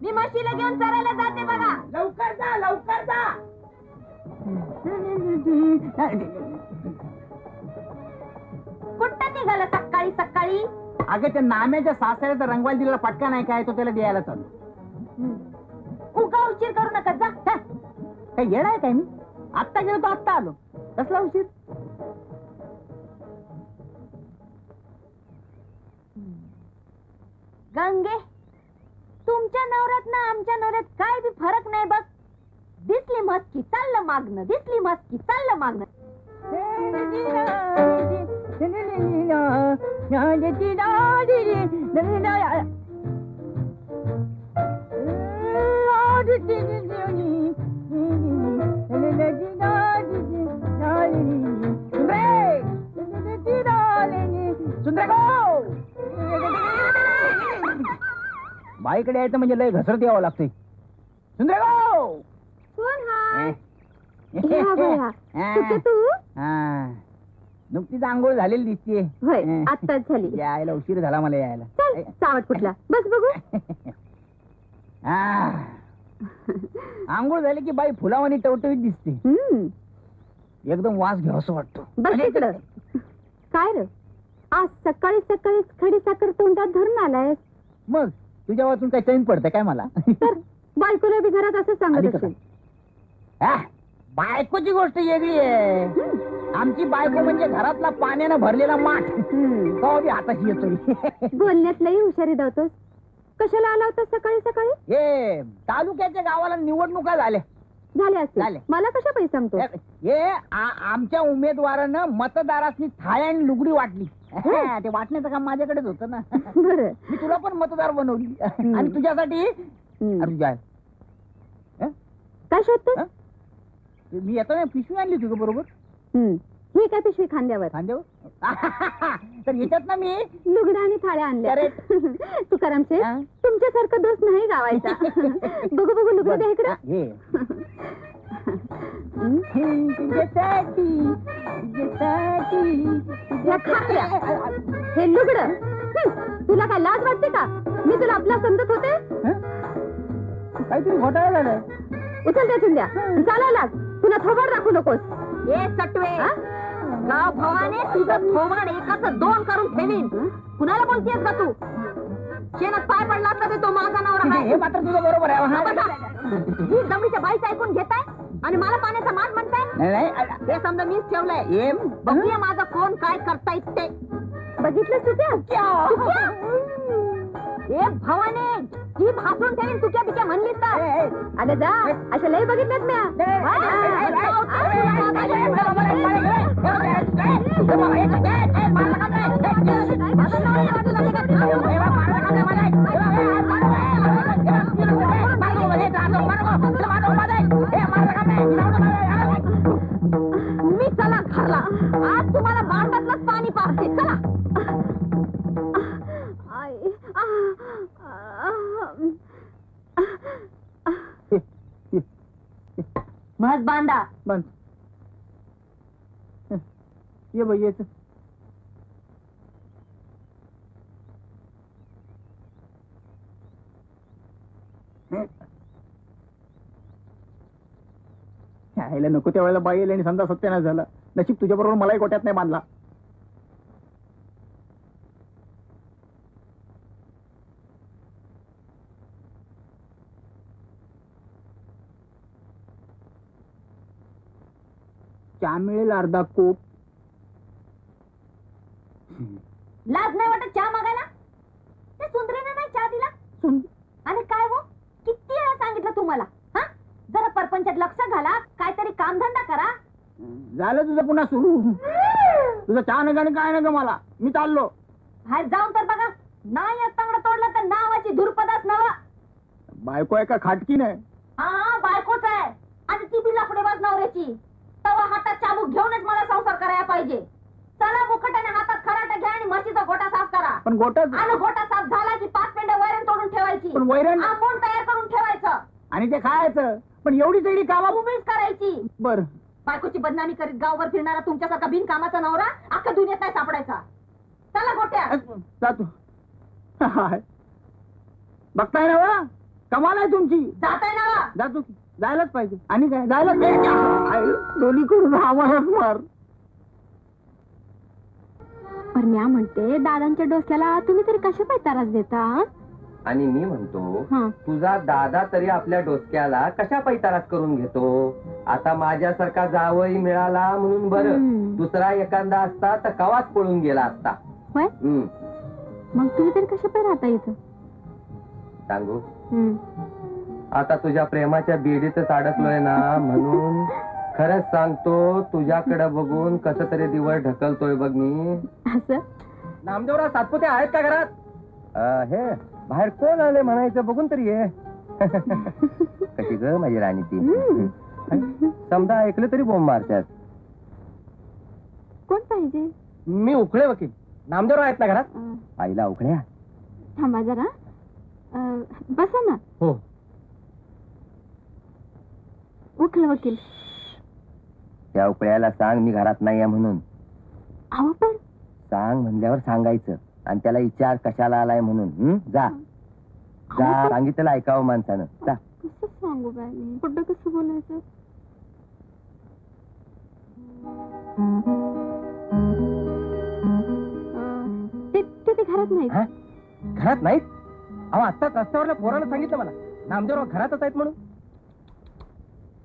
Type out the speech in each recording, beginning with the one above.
मी म्हशीला घेऊन चरायला जाते बघा. लवकर जा, लवकर जा. कुठं निघाला सकाळी सकाळी? अगं त्या नाम्याच्या सासऱ्याचा रंगवाल दिलेला पटका नाही काय, तो त्याला द्यायला चालू. उगा उशीर करू नका जा. काही येणार काय मी? आत्ता गेलो तो आत्ता आलो. कसला उशीर? गंगे, तुमच्या नवऱ्यात ना आमच्या नवऱ्यात काय बी फरक नाही बघ. दिसली मस्की चाललं मागणं, दिसली मस्की चाललं मागणं. बाईकडे यायचं म्हणजे लय घसरत यावं लागतंय. सुंदरे कोण हा? तू? नुकतीच आंघोळ झालेली दिसतीये. होय, आत्ताच झाली. यायला उशीर झाला मला यायला. चल सावट कुठला, बस बघू. आंघोळ झाली की बाई फुलावानी टवटवीत दिसते. एकदम वास घ्यावा असं वाटतो. बस तिकडं. काय र, आज सकाळी सकाळी खडी साखर तोंडात धरून आलाय. मग तुझ्या वाचून काय चैन पडतं काय मला? तर बायकोला बी घरात असं सांगत असेल. बायकोची गोष्ट वेगळी आहे. आमची बायको म्हणजे घरातला पाण्यानं भरलेला माठ. तो बी हाताशी येतोय. बोलण्यात लई हुशारी दावतोस. कशाला आला होता सकाळी सकाळी? हे तालुक्याच्या गावाला निवडणुका झाल्या. झाले असते. मला कशा पैसे सांगतो? हे आमच्या उमेदवारानं मतदारांनी थाळ्या आणि लुगडी वाटली. ते वाटण्याचं काम माझ्याकडेच होतं ना. बरं, मी तुला पण मतदार बनवली आणि तुझ्यासाठी काय शोधतोस? मी येतो ना, पिशवी आणली तुझं बरोबर. ही काय पिशवी खांद्यावर? खांद्यावर तर येतात ना मी लुगडा आणि थाळ्या आणल्या. तुकारामचे तुमच्यासारखा दोस्त नाही गावायचा. बघू बघू लुगडा द्या इकडे. हे लुगड तुला काय लाज वाटते का? मी तुला आपला समजत होते. काहीतरी घोटाळा झालाय. उचल त्यातून द्या, चालायला तुला थोबाड राखू नकोस. ए सटवे, गाव भवाने तुझं थोबाड एकाच दोन करून ठेवीन. कुणाला बोलतेस का तू? शेणात पाय पडला तर तो माझा नवरा आहे. हे मात्र तुझं बरोबर आहे. ही जमिनीच्या बाईचं ऐकून घेताय आणि मला पाण्याचा माठ म्हणताय. हे समजा मीच ठेवलंय. बघूया माझा कोण काय करतायत ते. बघितलं तुझ्या ए भवाने, जी भासून ठेवीन तुझ्या बिक्या म्हणलीस तर. अगं जा, अशा लई बघितल्यात म्या. तुम्ही चला घरला. आज तुम्हाला भांड्यातलंच पाणी पाहते. चला. मस्त बांधा. बंद. ये बाई येत. यायला नको त्या वेळेला बाई येईल आणि समजा सत्यानाश झाला. नशीब तुझ्या बरोबर मलाही गोट्यात नाही बांधला. चहा मिळेल अर्धा कोप. लाज नाही वाटत चहा मागायला? ते सुंदरीने नाही चहा दिला. आणि काय हो, किती वेळा सांगितलं तुम्हाला? जरा परपंचात लक्ष घाला, काहीतरी कामधंदा करा. झालं तुझं पुन्हा सुरू. तुझं चहा नका आणि काय नका मला. मी चाललो. बाहेर जाऊन तर बघा. नाही तांगडं तोडलं तर नावाची धुरपदाच नवा. बायको आहे का खाटकी नाही? हा बायकोच आहे. आणि ती बी लाकडेबाज नवऱ्याची. तवा हातात चाबूक घेऊनच मला संसार करायला पाहिजे. चला मुखटाने हातात खराटा घ्या आणि म्हशीचा गोटा साफ करा. पण गोटा आणि गोटा साफ झाला की 5 पेंड्या वैरण तोडून ठेवायची. पण वैरण आंबोण तयार करून ठेवायचं आणि ते खायचं. पण एवढी सगळी कामा उभीच करायची. बर. बायकोची बदनामी करीत गावभर फिरणारा तुमच्यासारखा बिनकामाचा नवरा अख्खा दुनियेत नाही सापडायचा. चला गोट्या. जातो. बघताय ना वा, कमाल आहे तुमची. जाताय ना? जातो की. जायलाच पाहिजे. आणि काय जायलाच पाहिजे. दोन्ही करून आम्हालाच मार. पण मी म्हणते दादांच्या डोक्याला तुम्ही तरी कशा पाय त्रास देता? आणि मी म्हणतो हं. तुझा दादा तरी आपल्या डोसक्याला कशा पैतारात करून घेतो. आता माझ्यासारखा जावई मिळाला म्हणून बरं, हम्म. दुसरा एखादा असता तर कवाच पळून गेला असता. होय? हम्म. मग तुम्ही तरी कशा पाय राहता इथं? सांगू हम्म. आता तुझ्या प्रेमाच्या बेडीतच अडकलोय ना, म्हणून खरंच सांगतो तुझ्याकडे बघून कस तरी दिवस ढकलतोय बघ मी. असं? नामदेवराव सातपुते आहेत का घरात? हे बाहेर कोण आले म्हणायचं बघून तरी ये. कशी ग माझी राणी ती. समजा ऐकलं तरी बोंब मारतात. कोण पाहिजे? मी उखळे वकील. नामदेवराव आहेत ना घरात? आईला उकड्या. थांबा जरा. बसा ना. हो. उखल वकील. त्या उकळ्याला सांग मी घरात नाहीये म्हणून. अहो पण सांग म्हणल्यावर सांगायचं आणि त्याला विचार कशाला आलाय म्हणून. जा जा, सांगितलं ऐकावं माणसानं. जा. कसं सांगू बाय मी? कुठं कसं बोलायचं? ते घरात नाही. हा? घरात नाहीत? अहो आत्ताच रस्त्यावरल्या पोरानं सांगितलं मला नामदेवराव घरातच आहेत म्हणून.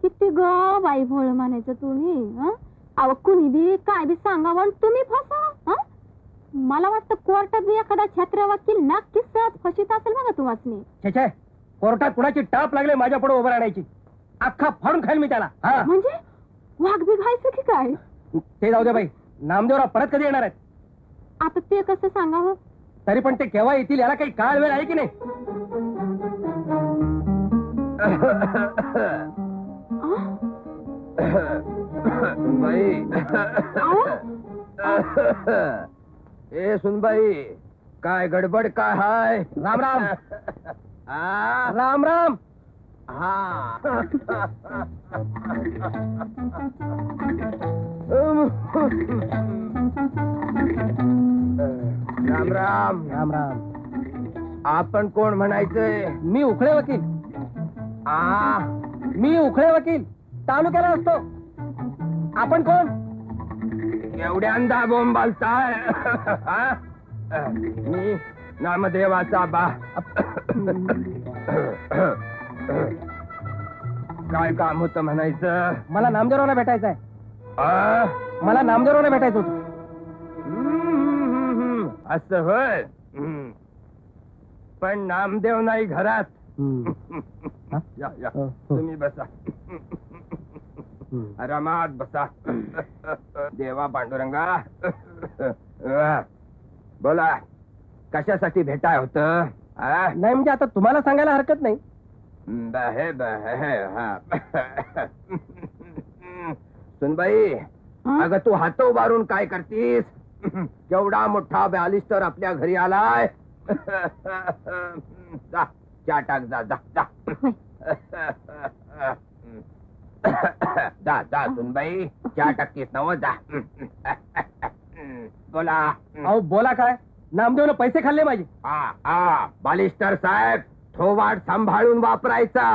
किती ग बाई भोळ म्हणायचं तुम्ही. अहो कुणी बी काय बी सांगावं आणि तुम्ही फसा. मला वाटतं कोर्टात बी एखादा छत्र वकील नक्कीच सहज फशीत असेल बघा तुम्हाला. छे, कोर्टात कुणाची टाप लागले माझ्या पुढे उभं राहण्याची. अख्खा फाडून खाईल मी त्याला. हा म्हणजे वाघ बी घायचं की काय? ते जाऊ दे बाई. नामदेवराव परत कधी येणार आहेत? आता ते कसं सांगावं? तरी पण ते केव्हा येतील याला काही काळ वेळ आहे की नाही? ए सुनबाई, काय गडबड काय हाय? राम राम. राम राम. राम राम. राम राम. आपण कोण म्हणायचंय? मी उखळे वकील. मी उखळे वकील तालुक्याला असतो. आपण कोण? एवढ्यांदा बोंबालताय? मी नामदेवाचा बा. काय काम होतं म्हणायचं? मला नामदेवरावला भेटायचं आहे. मला नामदेवरावला भेटायचं होतं. असं होय. पण नामदेव नाही घरात. या या, तुम्ही बसा. आरामात बसा. देवा पांडुरंगा. बोला, कशासाठी भेटाय होत? नाही म्हणजे आता तुम्हाला सांगायला हरकत नाही. सुनबाई, अगं तू हात उभारून काय करतीस? केवढा मोठा बॅलिस्टर आपल्या घरी आलाय. जा चहा टाक. जा जा जा. जा जा सुनबाई, चहा टाकतीस ना? जा. बोला. अहो बोला काय? नामदेवनं पैसे खाल्ले माझे. बालिस्टर साहेब, थोवाड सांभाळून वापरायचा.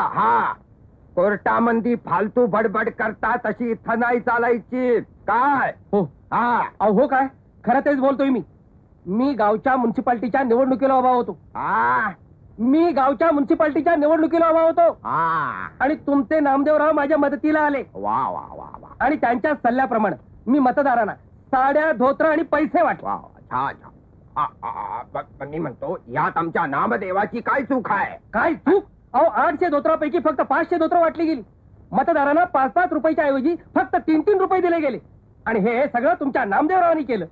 कोर्टामंदी फालतू बडबड करता तशी इथं नाही चालायची. काय? हो. अहो हो काय? खरं तेच बोलतोय मी. मी गावच्या म्युन्सिपाल्टीच्या निवडणुकीला उभा होतो. मी गावच्या म्युन्सिपाल्टीच्या निवडणुकीला उभा होतो. आणि तुमचे नामदेवराव माझ्या मदतीला आले. वा वा वा वा. आणि त्यांच्या सल्ल्याप्रमाणे मी मतदारांना साड्या, धोत्र आणि पैसे वाटवा. मी म्हणतो, यात आमच्या नामदेवाची काय चूक आहे? काय चूक? अहो 800 धोत्रापैकी फक्त 500 धोत्र वाटली गेली. मतदारांना 5-5 रुपयाच्या ऐवजी फक्त 3-3 रुपये दिले गेले. आणि हे सगळं तुमच्या नामदेवरावांनी केलं.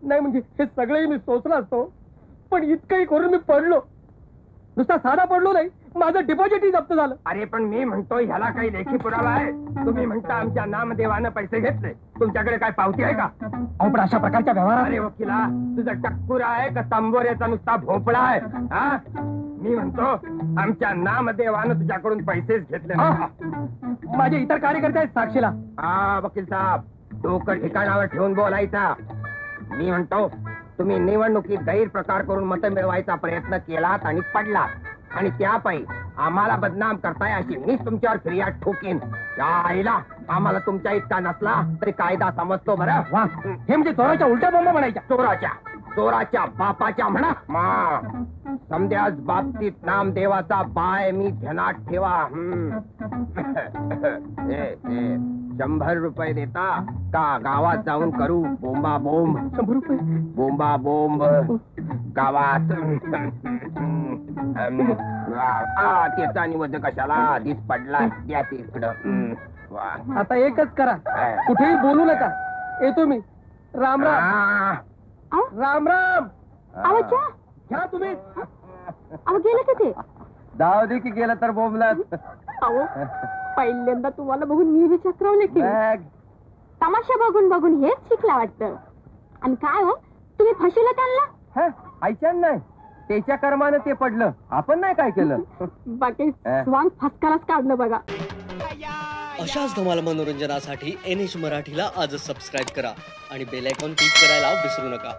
नाही म्हणजे हे सगळे मी सोचलं असतो, पण इतकंही करून मी पडलो. नुसता साधा पडलो नाही, माझं डिपॉझिटही जप्त झालं. अरे पण मी म्हणतो, ह्याला काही लेखी पुरावा आहे? तुम्ही म्हणता आमच्या नामदेवानं पैसे घेतले, तुमच्याकडे काय पावती आहे का? अहो पण अशा प्रकारच्या व्यवहार. अरे वकिला, तुझं टक्कुर आहे का तांबोऱ्याचा नुसता भोपळा आहे? मी म्हणतो, आमच्या नामदेवानं तुझ्याकडून पैसेच घेतले. माझे इतर कार्यकर्ते आहेत साक्षीला. वकील साहेब, डोकं ठिकाणावर ठेवून बोलायचा. मी म्हणतो, तुम्ही निवडणुकीत गैरप्रकार करून मतं मिळवायचा प्रयत्न केलात आणि पडलात. आणि त्यापायी आम्हाला बदनाम करताय अशी मीच तुमच्यावर फिर्याद ठोकीन. त्या आईला आम्हाला तुमच्या इतका नसला तरी कायदा समजतो बरं. वा हे म्हणजे चोराच्या उलट्या बोंबा म्हणायच्या. चोराच्या बापाच्या म्हणा. समद्याच बाबतीत नामदेवाचा बाय मी ध्यानात ठेवा. 100 रुपये देता का गावात जाऊन करू बोंबा बोंब. 100 रुपये बोंबा बोंब गावात. त्याचा निवड कशाला आधीच पडला. द्या ते इकडं. आता एकच करा, कुठेही बोलू नका. येतो मी. राम राम. राम राम. घ्या तुम्ही. गेलं का ते? जाऊ दे की गेलं तर बोंबलात. अहो पहिल्यांदा तुम्हाला बघून मी विचारवले की तमाशा बघून बघून हेच शिकला वाटतं. आणि काय हो तुम्ही फशीला त्यांना? ऐच्यान नाही, त्याच्या कर्मानं ते पडलं. आपण नाही काय केलं. बाकी स्वांग फसकालाच काढलं बघा. अशाच धमाल मनोरंजनासाठी NH मराठीला आजच सबस्क्राईब करा आणि बेल आयकॉन क्लिक करायला विसरू नका.